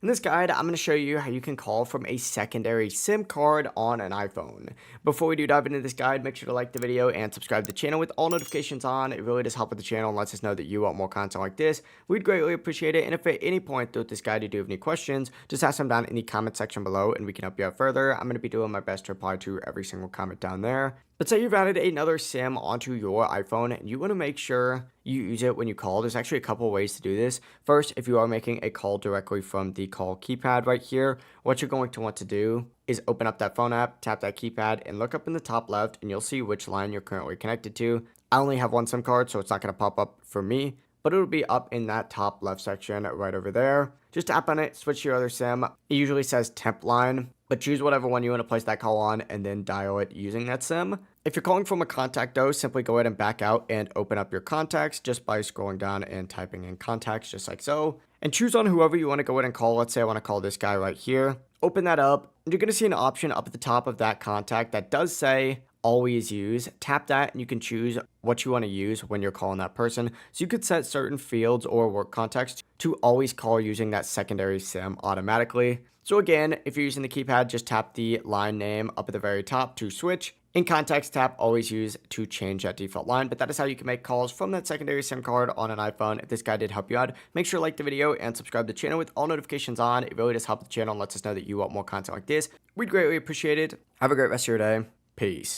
In this guide, I'm going to show you how you can call from a secondary SIM card on an iPhone. Before we do dive into this guide, make sure to like the video and subscribe to the channel with all notifications on. It really does help with the channel and lets us know that you want more content like this. We'd greatly appreciate it. And if at any point throughout this guide you do have any questions, just ask them down in the comment section below and we can help you out further. I'm going to be doing my best to reply to every single comment down there. But say you've added another SIM onto your iPhone and you want to make sure you use it when you call. There's actually a couple ways to do this. First, if you are making a call directly from the call keypad right here, what you're going to want to do is open up that phone app, tap that keypad, and look up in the top left, and you'll see which line you're currently connected to. I only have one SIM card, so it's not going to pop up for me, but it'll be up in that top left section right over there. Just tap on it, switch to your other SIM. It usually says temp line, but choose whatever one you want to place that call on and then dial it using that SIM. If you're calling from a contact though, simply go ahead and back out and open up your contacts just by scrolling down and typing in contacts just like so. And choose on whoever you want to go ahead and call. Let's say I want to call this guy right here. Open that up. You're going to see an option up at the top of that contact that does say always use. Tap that and you can choose what you want to use when you're calling that person. So you could set certain fields or work contexts to always call using that secondary SIM automatically. So again, if you're using the keypad, just tap the line name up at the very top to switch. In context, tap always use to change that default line, but that is how you can make calls from that secondary SIM card on an iPhone. If this guide did help you out, make sure to like the video and subscribe to the channel with all notifications on. It really does help the channel and lets us know that you want more content like this. We'd greatly appreciate it. Have a great rest of your day. Peace.